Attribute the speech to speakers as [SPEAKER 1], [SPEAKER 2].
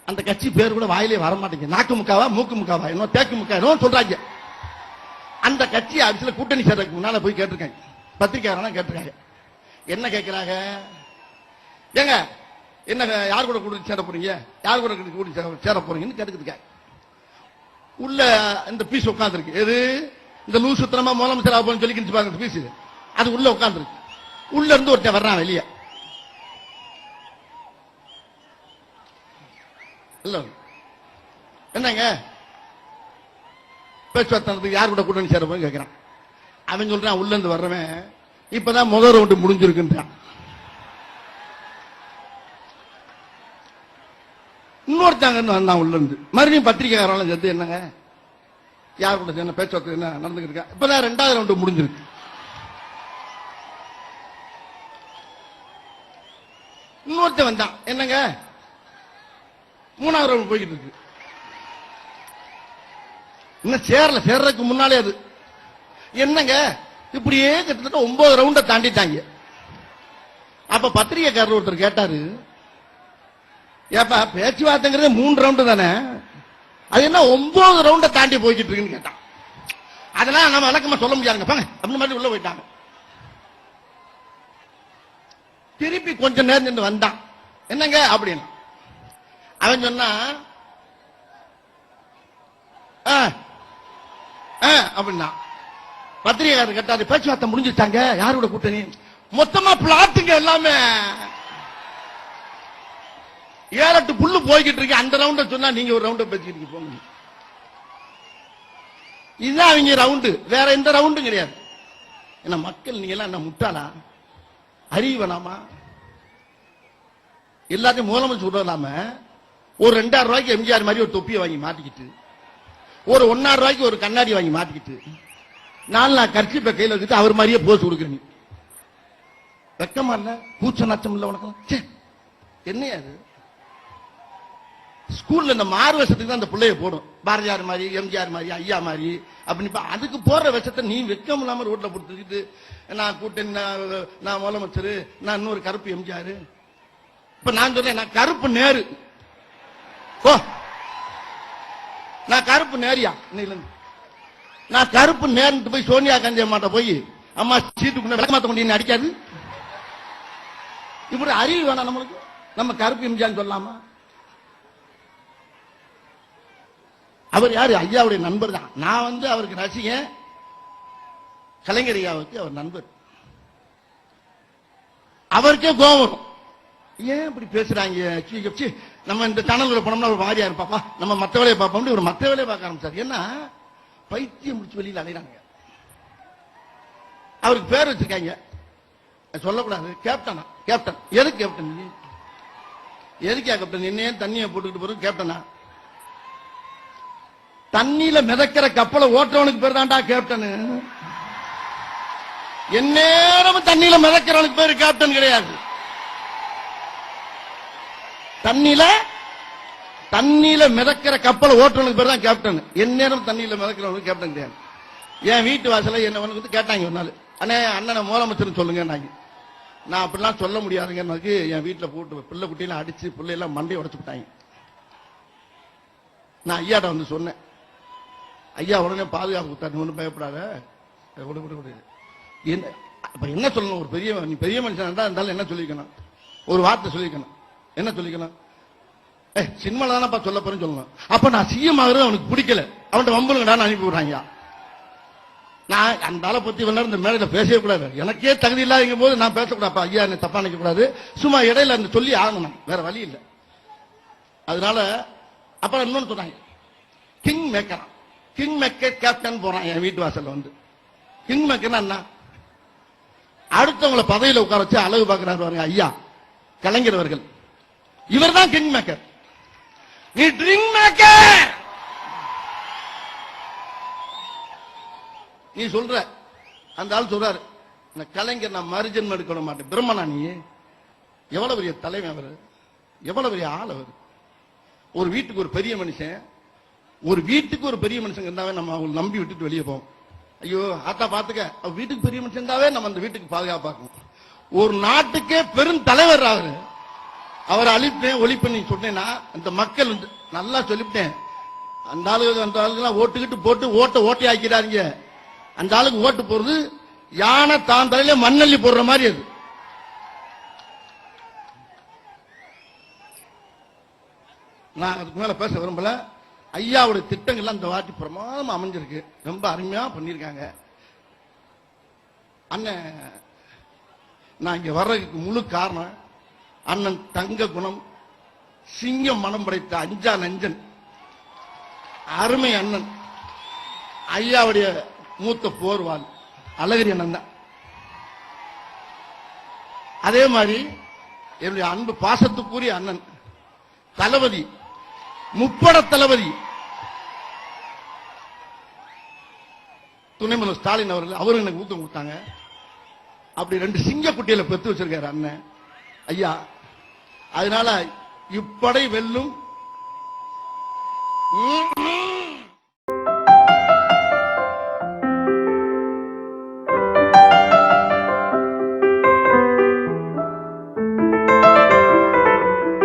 [SPEAKER 1] அந்த கட்சி பேர் கூட வாயிலே வர மாட்டேங்குது. நாக்கு முக்காவா மூக்கு முக்காவா இன்னும் தேக்கு முக்கா இன்னும் சொல்றாங்க. அந்த கட்சி ஆட்சியில் கூட்டணி சேர்றதுக்கு முன்னால போய் கேட்டிருக்காங்க, பத்திரிகையாளர் கேட்டிருக்காங்க. என்ன கேட்கிறாங்க, ஏங்க என்ன யார் கூட கூட்டணி சேர போறீங்க, யார் கூட கூட்டணி சேர போறீங்கன்னு கேட்டுக்கிட்டு உள்ள இந்த பீஸ் உட்காந்துருக்கு. எது இந்த லூசு சுத்தமா முதலமைச்சர் ஆகணும்னு சொல்லி பாருங்க பீஸ், அது உள்ள உட்காந்துருக்கு. உள்ள இருந்து ஒருத்தன் வர்றான் வெளியே. இல்ல என்னங்க பேச்சுவார்த்தை யார் கூட கூட்டணி சேர போய் கேட்கிறான். அவன் சொல்றான் உள்ள இருந்து வர்றவன் இப்பதான் முதல் ரவுண்டு முடிஞ்சிருக்குன்றான். இன்னொருத்தாங்க வந்தான் உள்ள இருந்து மறுபடியும் பத்திரிகையாளர் சேர்த்து என்னங்க யார் கூட என்ன பேச்சுவார்த்தை என்ன நடந்துகிட்டு இருக்கா, இப்பதான் 2வது ரவுண்டு முடிஞ்சிருக்கு. இன்னொருத்த வந்தான் என்னங்க 3வது ரவுண்ட் போய்கிட்டு இருக்கு. இன்னும் சேர்றதுக்கு முன்னாலே அது என்னங்க இப்படியே கிட்டத்தட்ட 9 ரவுண்ட தாண்டிட்டாங்க. அப்ப பத்திரிகைக்காரர் ஒருத்தர் கேட்டாரு, ஏப்பா பேச்சுவார்த்தைங்கிறது 3 ரவுண்டு தானே, அது என்ன 9 ரவுண்ட தாண்டி போய்கிட்டு இருக்குன்னு கேட்டான். அதெல்லாம் நம்ம வழக்கமா சொல்ல முடியாதுங்க பாங்க அப்படின்னு மாதிரி உள்ள போயிட்டாங்க. திருப்பி கொஞ்ச நேரம் நின்று வந்தான் என்னங்க அப்படின்னு. அவன் சொன்னா அப்படின்னா பத்திரிகையாளர் கேட்டாரு, பேச்சுவார்த்தை முடிஞ்சிட்டாங்க யாரோட கூட்டணி, மொத்தமா பிளாட்டுங்க எல்லாமே 7-8 புல்லு போய்கிட்டு இருக்கு. அந்த ரவுண்ட சொன்னா நீங்க ஒரு ரவுண்ட பேசிக்கிட்டு போங்க. இதுதான் அவங்க ரவுண்டு, வேற எந்த ரவுண்டும் கிடையாது. என்ன மக்கள் நீங்க எல்லாம் என்ன முட்டாளா, அறிவு வேணாமா? எல்லாத்தையும் முதலமைச்சர் சொல்லலாம ஒரு 2000 ரூபாய்க்கு எம்ஜிஆர் மாதிரி ஒரு தொப்பியை வாங்கி மாட்டிக்கிட்டு, ஒரு 1,000 ரூபாய்க்கு ஒரு கண்ணாடி வாங்கி மாட்டிக்கிட்டு, 4 நாள் கர்ச்சிப்பை கையில் வச்சுட்டு அவர் மாதிரியே போஸ் கொடுக்குறீங்க. வெக்கமா இல்ல, கூச்ச நாச்சம் இல்ல உனக்கு? என்ன அது? ஸ்கூல்ல இந்த மாறு வேஷத்துக்கு தான் அந்த பிள்ளைய போடும், பாரதியார் மாதிரி எம்ஜிஆர் மாதிரி ஐயா மாதிரி அப்படின்னு. அதுக்கு போடுற விஷத்தை நீ வெக்கம் இல்லாம ரோட்ல போட்டுக்கிட்டு நான் கூட்டணி, நான் முதலமைச்சர், நான் இன்னொரு கருப்பு எம்ஜிஆர். இப்ப நான் சொல்றேன் நான் கருப்பு நேரு, ஓ நான் கருப்பு நேரியா, நான் கருப்பு நேரு போய் சோனியா காந்தி அம்மாட்ட போய் அம்மா சீட்டுக்குள்ள விளக்கமாத்த கொண்டு அடிக்காது. இப்படி அறிவு வேணாம் நம்மளுக்கு? நம்ம கருப்பு எம்ஜிஆர் சொல்லாமா? அவர் யாரு? ஐயாவுடைய நண்பர் தான். நான் அவருக்கு ரசிகன், கலைஞர் ஐயாவுக்கு அவர் நண்பர். அவருக்கே கோபம் வரும், ஏன் இப்படி பேசுறாங்க, நம்ம இந்த சேனல்ல போனோம்னா ஒரு மாதிரியா இருப்பாப்பா, நம்ம மத்த வேலையை பார்ப்போம், ஒரு மத்த வேலையை பார்க்க ஆரம்பிச்சாரு. ஏன்னா பைத்தியம் முடிச்சு வெளியில் அலைகிறாங்க. அவருக்கு பேர் வச்சிருக்காங்க, சொல்லக்கூடாது, கேப்டனா. கேப்டன் எதுக்கு கேப்டன்? எதுக்கா கேப்டன்? என்னையே தண்ணியை போட்டுக்கிட்டு போறது கேப்டனா? தண்ணியில மிதக்கிற கப்பலை ஓட்டுறவனுக்கு பேர் தான்டா கேப்டன். எந்நேரம் தண்ணியில மிதக்கிறவனுக்கு பேர் கேப்டன் கிடையாது. தண்ணியில மிதக்கிற கப்பலை ஓட்டுறவனுக்கு பேர் தான் கேப்டன். எந்நேரம் தண்ணியில மிதக்கிறவனுக்கு கேப்டன் கிடையாது. என் வீட்டு வாசல என்ன வந்து கேட்டாங்க ஒரு நாள், அண்ணே அண்ணனை முதலமைச்சர் சொல்லுங்க. நான் அப்படிலாம் சொல்ல முடியாதுங்க. என் வீட்டில் போட்டு பிள்ளை குட்டியெல்லாம் அடிச்சு பிள்ளையெல்லாம் மண்டையை உடச்சு விட்டாங்க. நான் ஐயாட்ட வந்து சொன்னேன், ஐயா உடனே பாதுகாப்பு கொடுத்தாரு, ஒன்றும் பயப்படாத. என்ன சொல்லணும், ஒரு பெரிய மனுஷன் இருந்தாலும் என்ன சொல்லிக்கணும், ஒரு வார்த்தை சொல்லிக்கணும். என்ன சொல்லிக்கணும்? சினிமால தானப்பா சொல்ல போறேன்னு சொல்லணும். அப்ப நான் சிஎம் ஆகுறது அவனுக்கு பிடிக்கல, அவன்கிட்ட வம்புலுங்கடான்னு அனுப்பி விடுறாங்க. நான் அந்த ஆளை பத்தி இந்த மேடையில பேசவே கூடாது, எனக்கே தகுதி இல்லாத போது நான் பேசக்கூடாது. ஐயா என்ன தப்பா நினைக்க கூடாது, சும்மா இடையில அந்த சொல்லி ஆகணும், வேற வழி இல்லை. அதனால அப்புறம் இன்னொன்னு சொன்னாங்க, king maker. King maker captain போறான் என் வீட்டு வாசல்ல வந்து. கிங் மேக்கர் என்ன? அடுத்தவங்களை பதவியில உட்கார வச்சு அழகு பார்க்கிறாரு பாருங்க ஐயா கலைஞர் அவர்கள். இவர் தான் கிங் மேக்கர். நீ ட்ரிங்க் மேக்கர் நீ சொல்ற. அந்த ஆள் சொல்றாரு, கலைஞர் நான் மறுஜன்மம் எடுக்க மாட்டேன். பிரம்மனா நீ? எவ்வளவு பெரிய தலைவன் அவர், எவ்வளவு பெரிய ஆள் அவர். ஒரு வீட்டுக்கு ஒரு பெரிய மனுஷன், ஒரு வீட்டுக்கு ஒரு பெரிய மனுஷன் இருந்தாவே நம்ம அவங்க நம்பி விட்டுட்டு வெளியே போவோம். ஐயோ ஆத்தா பாத்துக்க, வீட்டுக்கு பெரிய மனுஷன் இருந்தாவே நம்ம அந்த வீட்டுக்கு பாதுகாப்பாக்கணும். ஒரு நாட்டுக்கே பெரும் தலைவர் அவரு, அவரை அழிப்பேன் ஒழிப்பேன் நீ சொன்னேன்னா அந்த மக்கள் வந்து நல்லா சொல்லிவிட்டேன். அந்த ஆளுக்கு ஓட்டுக்கிட்டு போட்டு ஓட்டை ஆக்கிறாருங்க. அந்த ஆளுக்கு ஓட்டு போறது யானை தான் தலையில மண்ணள்ளி போடுற மாதிரி. அது நான் அதுக்கு மேல பேச விரும்பல. ஐயாவுடைய திட்டங்கள்லாம் இந்த வாட்டி பிரமாதமா அமைஞ்சிருக்கு, ரொம்ப அருமையா பண்ணிருக்காங்க. அண்ணன் நான் இங்க வர்றதுக்கு முழு காரணம் அண்ணன் தங்க குணம், சிங்கம் மனம் படைத்த அஞ்சா நஞ்சன், அருமை அண்ணன் ஐயாவுடைய மூத்த போர்வாள் அழகிரி அண்ணன் தான். அதே மாதிரி என்னுடைய அன்பு பாசத்துக்குரிய அண்ணன் தளபதி, முப்பட தளபதி துணை முதல்வர் ஸ்டாலின் அவர்கள், அவரும் எனக்கு ஊக்கம் கொடுத்தாங்க. அப்படி 2 சிங்க குட்டியில பெற்று வச்சிருக்காரு அண்ணன் ஐயா. அதனால இப்படை வெல்லும்.